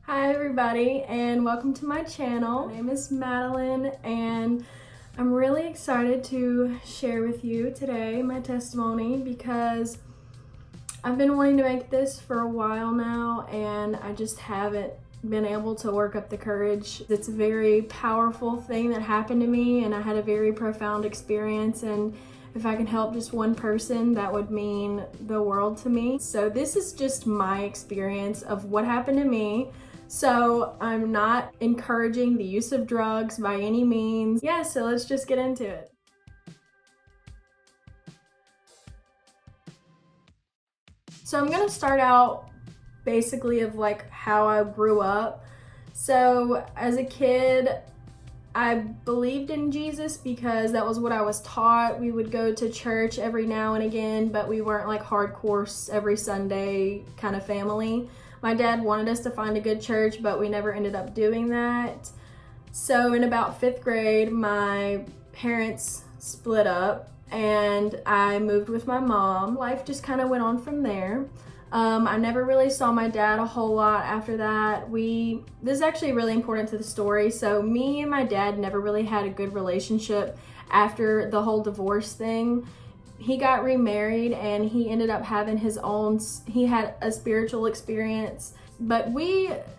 Hi everybody and welcome to my channel. My name is Madeline and I'm really excited to share with you today my testimony because I've been wanting to make this for a while now and I just haven't been able to work up the courage. It's a very powerful thing that happened to me and I had a very profound experience, and if I can help just one person, that would mean the world to me. So this is just my experience of what happened to me. So I'm not encouraging the use of drugs by any means. Yeah, so let's just get into it. So I'm gonna start out basically of like how I grew up. So as a kid, I believed in Jesus because that was what I was taught. We would go to church every now and again, but we weren't like hardcore every Sunday kind of family. My dad wanted us to find a good church, but we never ended up doing that. So in about 5th grade, my parents split up and I moved with my mom. Life just kind of went on from there. I never really saw my dad a whole lot after that. This is actually really important to the story. So me and my dad never really had a good relationship after the whole divorce thing. He got remarried and he ended up having he had a spiritual experience. But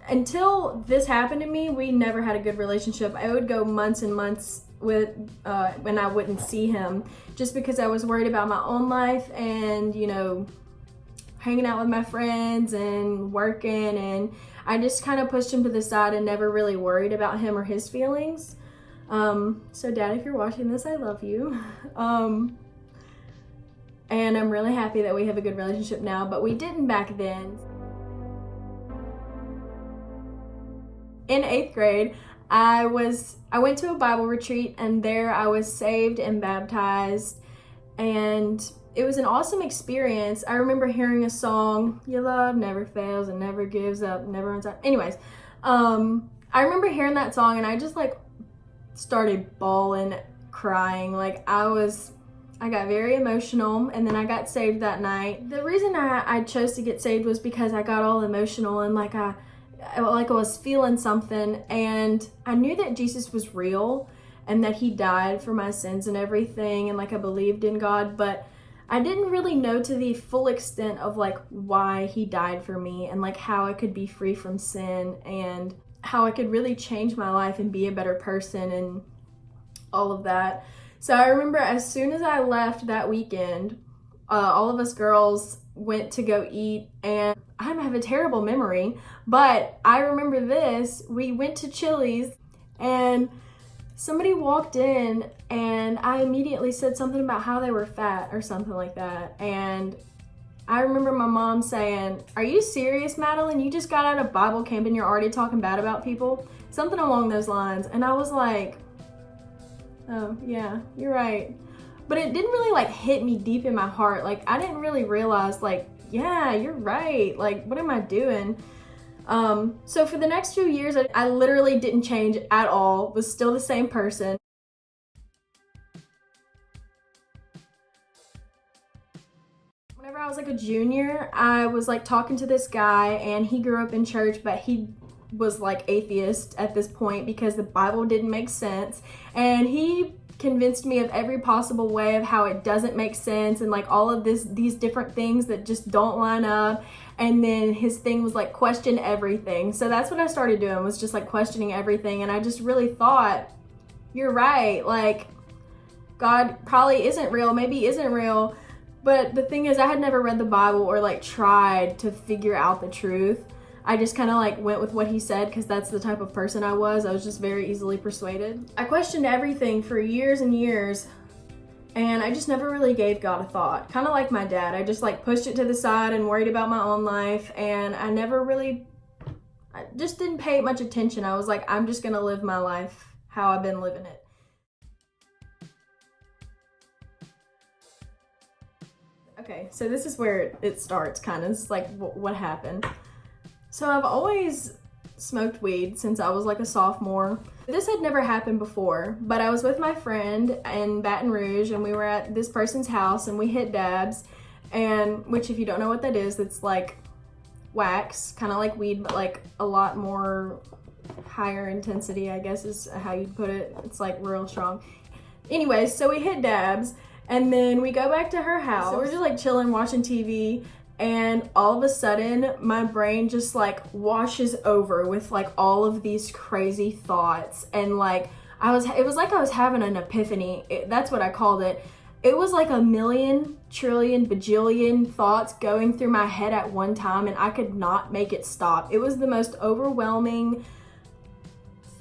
until this happened to me, we never had a good relationship. I would go months and months when I wouldn't see him just because I was worried about my own life and, hanging out with my friends and working, and I just kind of pushed him to the side and never really worried about him or his feelings. So Dad, if you're watching this, I love you. And I'm really happy that we have a good relationship now, but we didn't back then. In 8th grade, I went to a Bible retreat and there I was saved and baptized, and it was an awesome experience. I remember hearing a song, "Your love never fails and never gives up, never runs out." Anyways, I remember hearing that song and I just started bawling, crying. I got very emotional, and then I got saved that night. The reason I chose to get saved was because I got all emotional and I was feeling something, and I knew that Jesus was real and that he died for my sins and everything, and I believed in God, but I didn't really know to the full extent of why he died for me and how I could be free from sin and how I could really change my life and be a better person and all of that. So I remember as soon as I left that weekend, all of us girls went to go eat, and I have a terrible memory, but I remember this. We went to Chili's and somebody walked in and I immediately said something about how they were fat or something like that. And I remember my mom saying, "Are you serious, Madeline? You just got out of Bible camp and you're already talking bad about people?" Something along those lines. And I was like, "Oh yeah, you're right." But it didn't really hit me deep in my heart. I didn't really realize yeah, you're right. What am I doing? So for the next few years, I literally didn't change at all, was still the same person. Whenever I was a junior, I was talking to this guy, and he grew up in church, but he was atheist at this point because the Bible didn't make sense, and he convinced me of every possible way of how it doesn't make sense and all of these different things that just don't line up. And then his thing was question everything. So that's what I started doing, was just questioning everything. And I just really thought, you're right, God probably isn't real, maybe isn't real. But the thing is, I had never read the Bible or tried to figure out the truth. I just kind of went with what he said because that's the type of person I was. I was just very easily persuaded. I questioned everything for years and years, and I just never really gave God a thought. Kind of like my dad, I just pushed it to the side and worried about my own life, and I just didn't pay much attention. I was I'm just gonna live my life how I've been living it. Okay, so this is where it starts, kind of. It's what happened. So I've always smoked weed since I was a sophomore. This had never happened before, but I was with my friend in Baton Rouge, and we were at this person's house and we hit dabs, and which, if you don't know what that is, it's wax, kind of like weed, but like a lot more higher intensity, I guess is how you'd put it. It's like real strong. Anyways, so we hit dabs, and then we go back to her house. So we're just like chilling, watching TV, and all of a sudden my brain just like washes over with like all of these crazy thoughts, and like it was like I was having an epiphany. That's what I called it. It was like a million, trillion, bajillion thoughts going through my head at one time, and I could not make it stop. It was the most overwhelming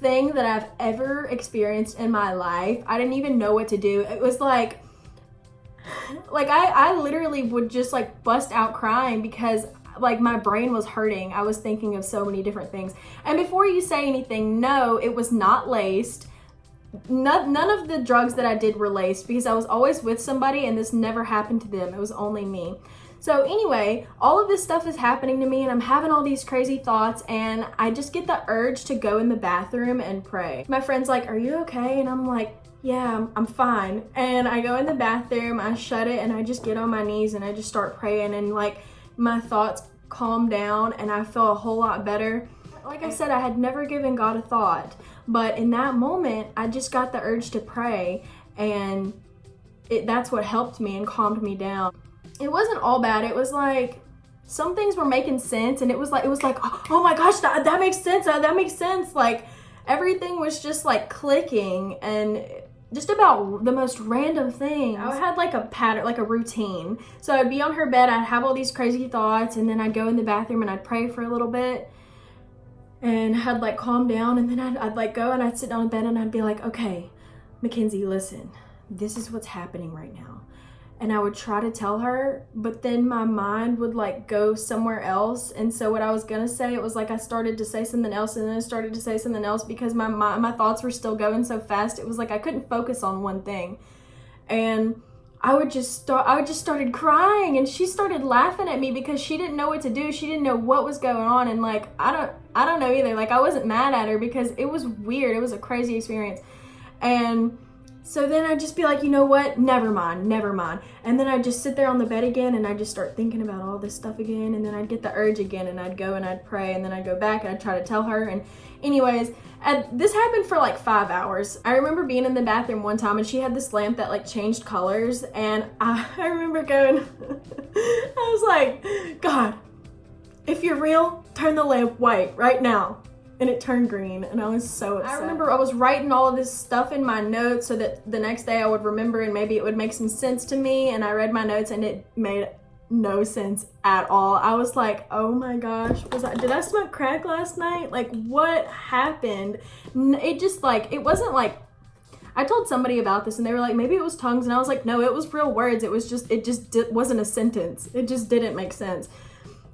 thing that I've ever experienced in my life. I didn't even know what to do. It was like I literally would just like bust out crying because like my brain was hurting. I was thinking of so many different things. And before you say anything, no, it was not laced. None of the drugs that I did were laced because I was always with somebody and this never happened to them. It was only me. So anyway, all of this stuff is happening to me and I'm having all these crazy thoughts, and I just get the urge to go in the bathroom and pray. My friend's like, "Are you okay?" And I'm like, "Yeah, I'm fine." And I go in the bathroom, I shut it, and I just get on my knees and I just start praying, and like my thoughts calm down and I feel a whole lot better. Like I said, I had never given God a thought, but in that moment, I just got the urge to pray, and that's what helped me and calmed me down. It wasn't all bad. It was like some things were making sense, and it was like oh my gosh, that makes sense. That makes sense. Like everything was just like clicking, and just about the most random things. I had like a pattern, like a routine. So I'd be on her bed, I'd have all these crazy thoughts, and then I'd go in the bathroom and I'd pray for a little bit, and I'd like calm down, and then I'd like go and I'd sit down in bed and I'd be like, "Okay, Mackenzie, listen, this is what's happening right now." And I would try to tell her, but then my mind would like go somewhere else. And so what I was gonna say, it was like I started to say something else, and then I started to say something else because my thoughts were still going so fast. It was like I couldn't focus on one thing. And I just started crying, and she started laughing at me because she didn't know what to do. She didn't know what was going on, and like I don't know either. Like I wasn't mad at her because it was weird. It was a crazy experience. And so then I'd just be like, "You know what? Never mind. And then I'd just sit there on the bed again, and I'd just start thinking about all this stuff again, and then I'd get the urge again, and I'd go and I'd pray, and then I'd go back and I'd try to tell her. And anyways, this happened for like 5 hours. I remember being in the bathroom one time, and she had this lamp that like changed colors, and I remember going, I was like, "God, if you're real, turn the lamp white right now." And it turned green, and I was so upset. I remember I was writing all of this stuff in my notes so that the next day I would remember and maybe it would make some sense to me, and I read my notes and it made no sense at all. I was like, "Oh my gosh, did I smoke crack last night? Like what happened?" It just like, it wasn't like, I told somebody about this and they were like, "Maybe it was tongues," and I was like, "No, it was real words. It wasn't a sentence. It just didn't make sense."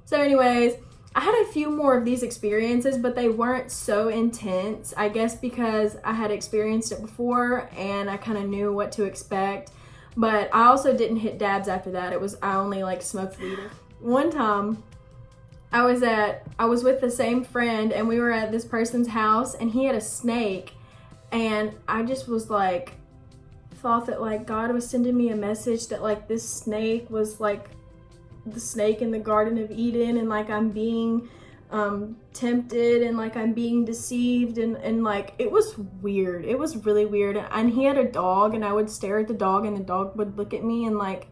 So anyways, I had a few more of these experiences, but they weren't so intense, I guess because I had experienced it before and I kind of knew what to expect. But I also didn't hit dabs after that. I only like smoked weed. One time I was with the same friend, and we were at this person's house, and he had a snake, and I just was like, thought that like God was sending me a message that like this snake was like the snake in the Garden of Eden, and like I'm being tempted, and like I'm being deceived, and like it was weird. It was really weird. And he had a dog, and I would stare at the dog, and the dog would look at me, and like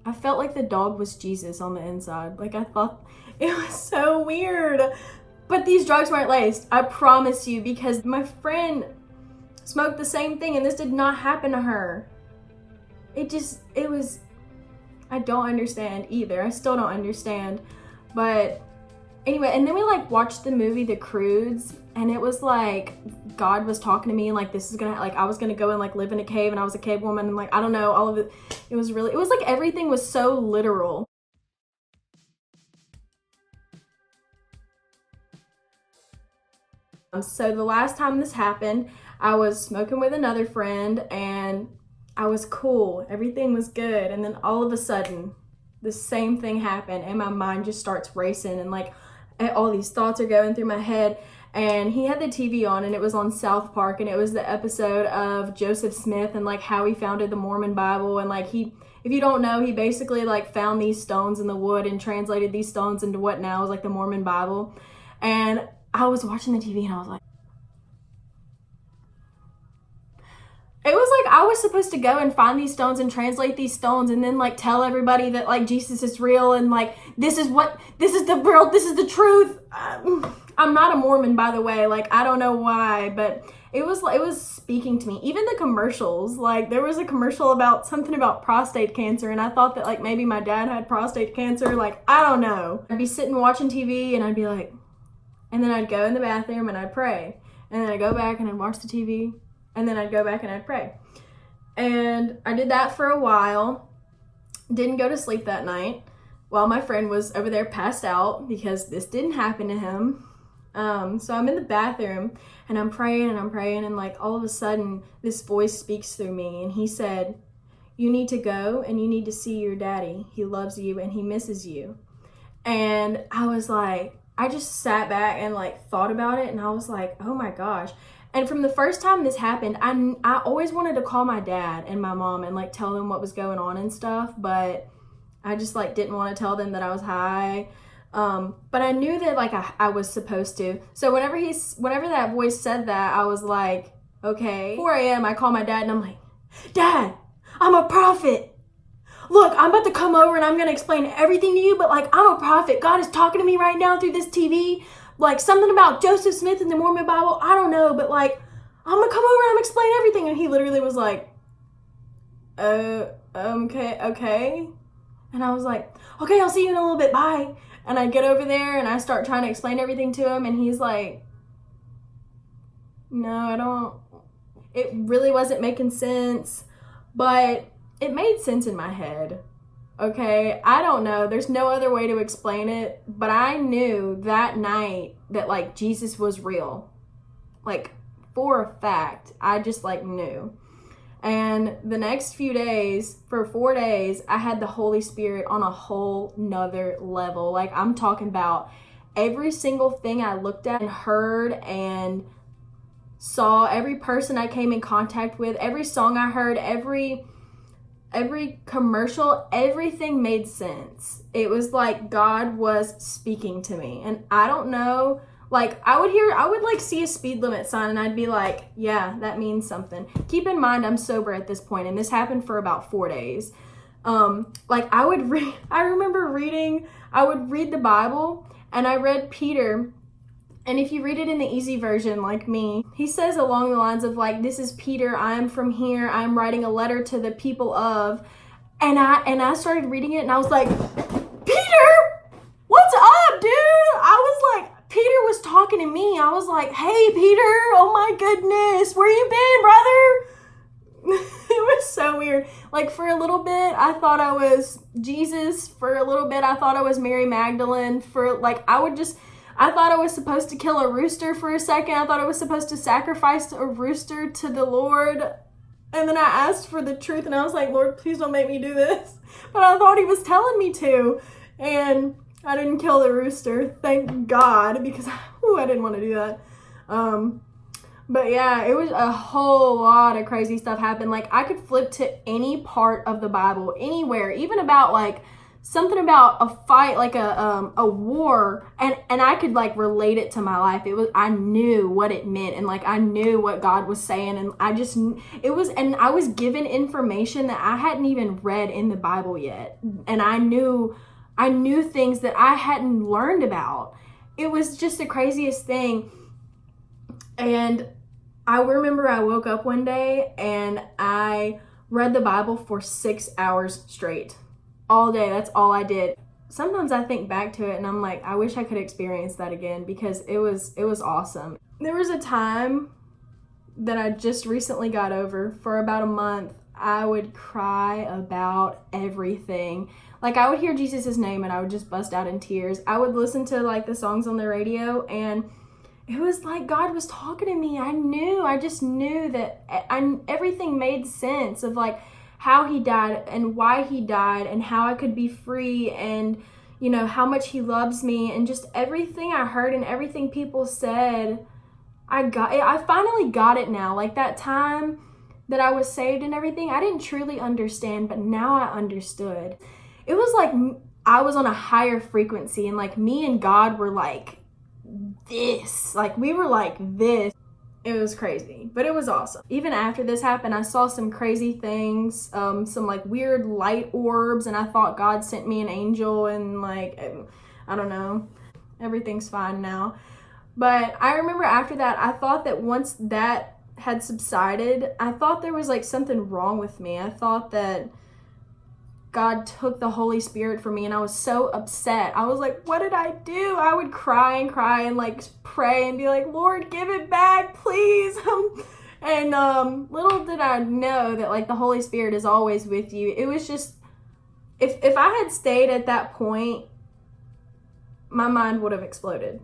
I felt like the dog was Jesus on the inside. Like I thought it was so weird. But these drugs weren't laced, I promise you, because my friend smoked the same thing and this did not happen to her. I don't understand either. I still don't understand. But anyway, and then we like watched the movie The Croods, and it was like God was talking to me, and like this is gonna, like I was gonna go and like live in a cave, and I was a cave woman, and like I don't know, all of it. It was like everything was so literal. So the last time this happened, I was smoking with another friend, and I was cool. Everything was good. And then all of a sudden, the same thing happened, and my mind just starts racing, and like all these thoughts are going through my head. And he had the TV on, and it was on South Park, and it was the episode of Joseph Smith and like how he founded the Mormon Bible, and like if you don't know, he basically like found these stones in the wood and translated these stones into what now is like the Mormon Bible. And I was watching the TV and I was like, it was like I was supposed to go and find these stones and translate these stones and then like tell everybody that like Jesus is real and like this is the truth. I'm not a Mormon, by the way. Like, I don't know why, but it was speaking to me. Even the commercials, like there was a commercial about something about prostate cancer, and I thought that like maybe my dad had prostate cancer. Like, I don't know. I'd be sitting watching TV and I'd be like, and then I'd go in the bathroom and I'd pray, and then I'd go back and I'd watch the TV, and then I'd go back and I'd pray. And I did that for a while. Didn't go to sleep that night while my friend was over there passed out because this didn't happen to him. So I'm in the bathroom and I'm praying and like all of a sudden this voice speaks through me, and he said, you need to go and you need to see your daddy. He loves you and he misses you. And I was like, I just sat back and like thought about it, and I was like, oh my gosh. And from the first time this happened, I always wanted to call my dad and my mom and like tell them what was going on and stuff, but I just like didn't want to tell them that I was high. But I knew that like I was supposed to. So whenever that voice said that, I was like, okay. 4 a.m. I call my dad and I'm like, Dad, I'm a prophet. Look, I'm about to come over and I'm going to explain everything to you, but like I'm a prophet. God is talking to me right now through this TV. Like something about Joseph Smith in the Mormon Bible. I don't know, but like I'm going to come over and I'm going to explain everything. And he literally was like, okay. And I was like, okay, I'll see you in a little bit. Bye. And I get over there and I start trying to explain everything to him. And he's like, no, I don't. It really wasn't making sense, but it made sense in my head. Okay, I don't know. There's no other way to explain it, but I knew that night that like Jesus was real. Like for a fact, I just like knew. And the next few days, for 4 days, I had the Holy Spirit on a whole nother level. Like I'm talking about every single thing I looked at and heard and saw, every person I came in contact with, every song I heard, every commercial, everything made sense. It was like God was speaking to me. And I don't know, like I would like see a speed limit sign and I'd be like, yeah, that means something. Keep in mind, I'm sober at this point, and this happened for about 4 days. Like I would read the Bible, and I read Peter. And if you read it in the easy version, like me, he says along the lines of like, this is Peter, I am from here, I'm writing a letter to the people of, and I started reading it and I was like, Peter, what's up, dude? I was like, Peter was talking to me. I was like, hey, Peter, oh my goodness, where you been, brother? It was so weird. Like for a little bit, I thought I was Jesus. For a little bit, I thought I was Mary Magdalene. I thought I was supposed to kill a rooster for a second. I thought I was supposed to sacrifice a rooster to the Lord. And then I asked for the truth and I was like, Lord, please don't make me do this. But I thought he was telling me to. And I didn't kill the rooster. Thank God, because I didn't want to do that. But yeah, it was a whole lot of crazy stuff happened. Like I could flip to any part of the Bible, anywhere, even about like something about a fight, like a war, and I could like relate it to my life. I knew what it meant, and like I knew what God was saying, and I was given information that I hadn't even read in the Bible yet, and I knew things that I hadn't learned about. It was just the craziest thing. And I remember I woke up one day and I read the Bible for 6 hours straight. All day, that's all I did. Sometimes I think back to it and I'm like, I wish I could experience that again, because it was awesome. There was a time that I just recently got over. For about a month, I would cry about everything. Like I would hear Jesus' name and I would just bust out in tears. I would listen to like the songs on the radio and it was like God was talking to me. I just knew that everything made sense of like how he died and why he died and how I could be free and, you know, how much he loves me, and just everything I heard and everything people said, I finally got it now. Like that time that I was saved and everything, I didn't truly understand, but now I understood. It was like I was on a higher frequency, and like me and God were like this. Like we were like this. It was crazy, but it was awesome. Even after this happened, I saw some crazy things, some like weird light orbs, and I thought God sent me an angel, and like, I don't know. Everything's fine now. But I remember after that, I thought that once that had subsided, I thought there was like something wrong with me. I thought that God took the Holy Spirit from me, and I was so upset. I was like, what did I do? I would cry and like pray and be like, Lord, give it back, please. And little did I know that like the Holy Spirit is always with you. It was just, if I had stayed at that point, my mind would have exploded,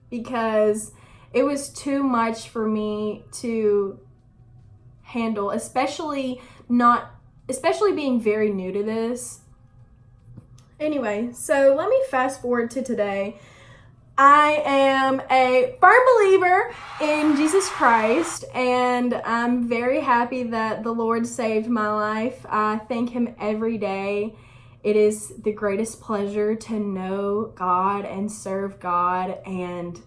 because it was too much for me to handle, especially being very new to this. Anyway, so let me fast forward to today. I am a firm believer in Jesus Christ, and I'm very happy that the Lord saved my life. I thank Him every day. It is the greatest pleasure to know God and serve God and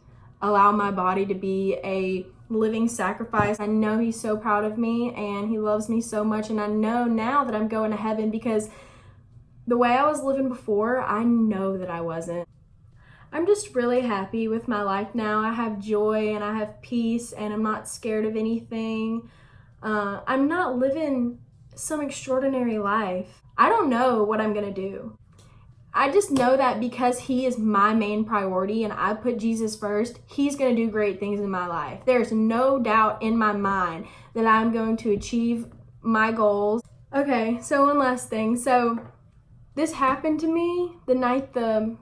allow my body to be a living sacrifice. I know He's so proud of me, and He loves me so much, and I know now that I'm going to heaven, because the way I was living before, I know that I wasn't. I'm just really happy with my life now. I have joy and I have peace, and I'm not scared of anything. I'm not living some extraordinary life. I don't know what I'm gonna do. I just know that because He is my main priority and I put Jesus first, He's going to do great things in my life. There's no doubt in my mind that I'm going to achieve my goals. Okay, so one last thing. So this happened to me the night that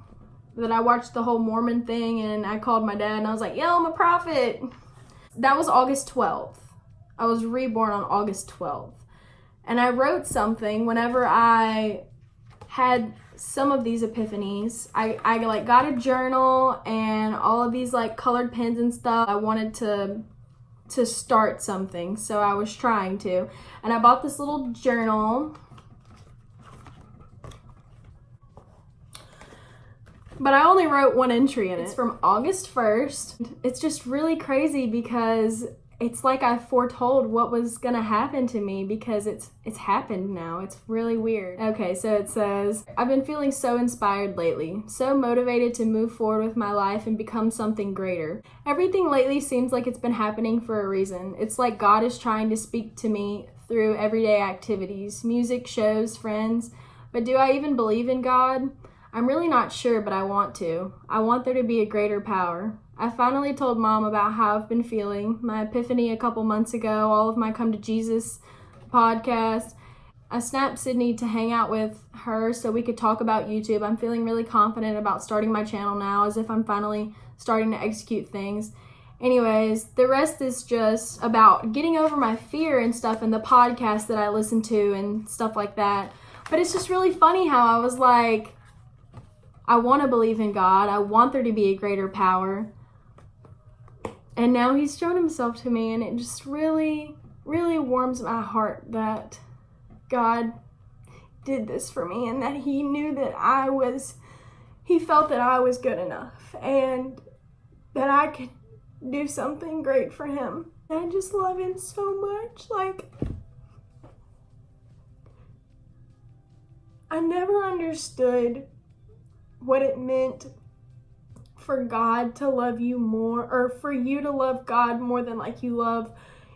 I watched the whole Mormon thing, and I called my dad and I was like, yo, I'm a prophet. That was August 12th. I was reborn on August 12th. And I wrote something whenever I had some of these epiphanies. I like got a journal and all of these like colored pens and stuff. I wanted to start something, so I was trying to. And I bought this little journal. But I only wrote one entry in it. It's from August 1st. It's just really crazy because it's like I foretold what was gonna happen to me, because it's happened now. It's really weird. Okay, so it says, I've been feeling so inspired lately, so motivated to move forward with my life and become something greater. Everything lately seems like it's been happening for a reason. It's like God is trying to speak to me through everyday activities, music, shows, friends. But do I even believe in God? I'm really not sure, but I want to. I want there to be a greater power. I finally told Mom about how I've been feeling, my epiphany a couple months ago, all of my Come to Jesus podcast. I snapped Sydney to hang out with her so we could talk about YouTube. I'm feeling really confident about starting my channel now, as if I'm finally starting to execute things. Anyways, the rest is just about getting over my fear and stuff, and the podcast that I listen to and stuff like that. But it's just really funny how I was like, I want to believe in God. I want there to be a greater power. And now He's shown Himself to me, and it just really, really warms my heart that God did this for me, and that He knew that He felt that I was good enough, and that I could do something great for Him. And I just love Him so much. Like, I never understood what it meant for God to love you more, or for you to love God more than like you love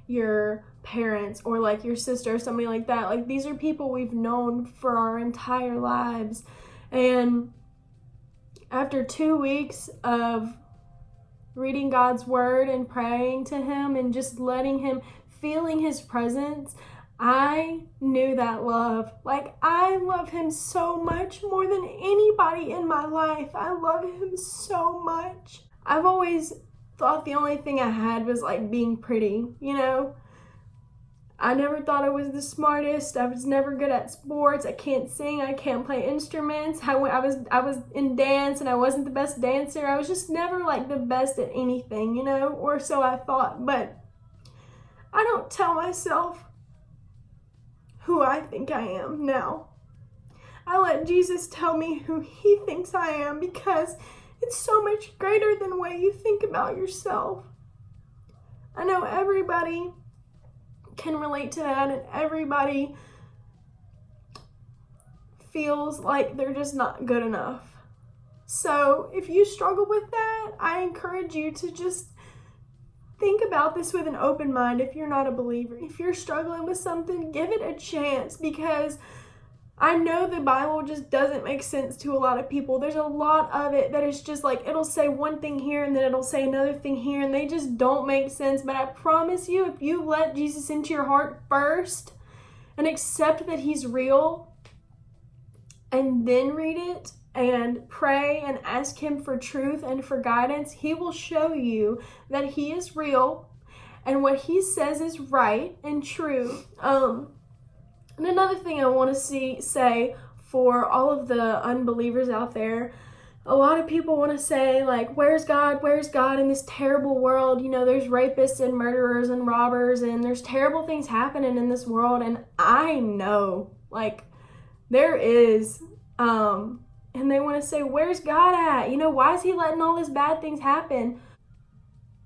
your parents or like your sister or somebody like that. Like, these are people we've known for our entire lives. And after 2 weeks of reading God's word and praying to Him and just letting Him, feeling His presence, I knew that love. Like, I love Him so much, more than anybody in my life. I love Him so much. I've always thought the only thing I had was like being pretty, you know? I never thought I was the smartest. I was never good at sports. I can't sing. I can't play instruments. I was in dance and I wasn't the best dancer. I was just never like the best at anything, you know? Or so I thought. But I don't tell myself who I think I am now. I let Jesus tell me who he thinks I am, because it's so much greater than what you think about yourself. I know everybody can relate to that, and everybody feels like they're just not good enough. So if you struggle with that, I encourage you to just think about this with an open mind. If you're not a believer, if you're struggling with something, give it a chance, because I know the Bible just doesn't make sense to a lot of people. There's a lot of it that is just like, it'll say one thing here and then it'll say another thing here, and they just don't make sense. But I promise you, if you let Jesus into your heart first and accept that he's real, and then read it and pray and ask him for truth and for guidance, he will show you that he is real and what he says is right and true. And another thing I want to say for all of the unbelievers out there, a lot of people want to say, like, where's God? Where's God in this terrible world? You know, there's rapists and murderers and robbers, and there's terrible things happening in this world. And I know, like, there is, and they want to say, where's God at? You know, why is he letting all these bad things happen?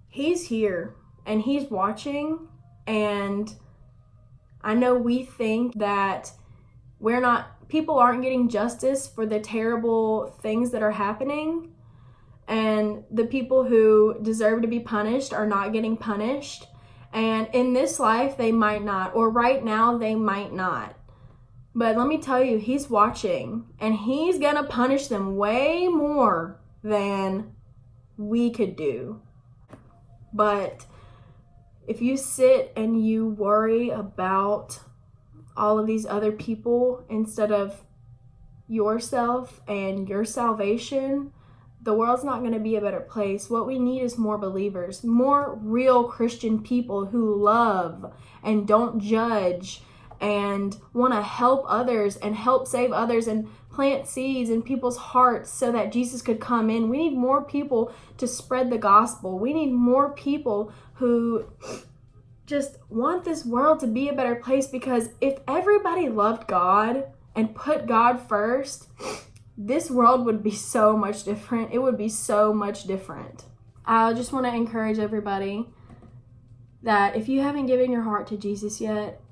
He's here and he's watching. And I know we think that people aren't getting justice for the terrible things that are happening, and the people who deserve to be punished are not getting punished. And in this life, they might not, or right now, they might not. But let me tell you, he's watching, and he's gonna punish them way more than we could do. But if you sit and you worry about all of these other people instead of yourself and your salvation, the world's not going to be a better place. What we need is more believers, more real Christian people who love and don't judge and want to help others and help save others and plant seeds in people's hearts so that Jesus could come in. We need more people to spread the gospel. We need more people who just want this world to be a better place, because if everybody loved God and put God first, this world would be so much different. It would be so much different. I just want to encourage everybody that if you haven't given your heart to Jesus yet,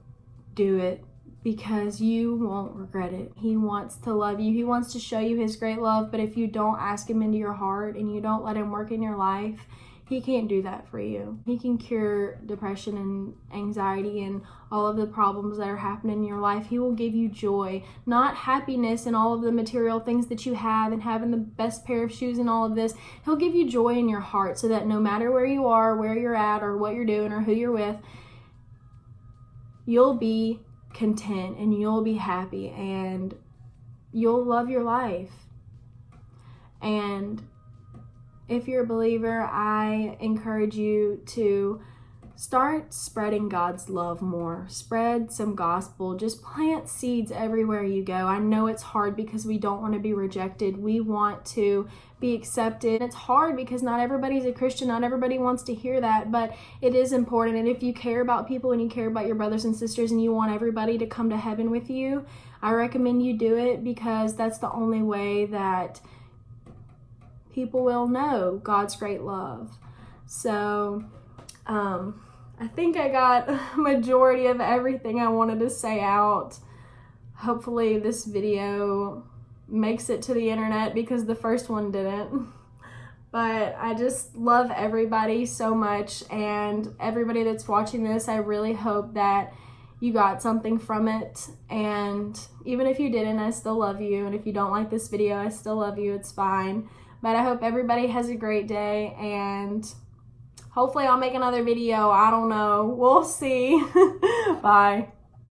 do it, because you won't regret it. He wants to love you. He wants to show you his great love, but if you don't ask him into your heart and you don't let him work in your life, he can't do that for you. He can cure depression and anxiety and all of the problems that are happening in your life. He will give you joy, not happiness and all of the material things that you have and having the best pair of shoes and all of this. He'll give you joy in your heart, so that no matter where you are, where you're at, or what you're doing, or who you're with, you'll be content and you'll be happy and you'll love your life. And if you're a believer, I encourage you to start spreading God's love more. Spread some gospel. Just plant seeds everywhere you go. I know it's hard because we don't want to be rejected. We want to be accepted. It's hard because not everybody's a Christian. Not everybody wants to hear that, but it is important. And if you care about people and you care about your brothers and sisters and you want everybody to come to heaven with you, I recommend you do it, because that's the only way that people will know God's great love. So, I think I got a majority of everything I wanted to say out. Hopefully this video makes it to the internet, because the first one didn't. But I just love everybody so much, and everybody that's watching this, I really hope that you got something from it. And even if you didn't, I still love you. And if you don't like this video, I still love you. It's fine. But I hope everybody has a great day, and hopefully I'll make another video. I don't know. We'll see. Bye.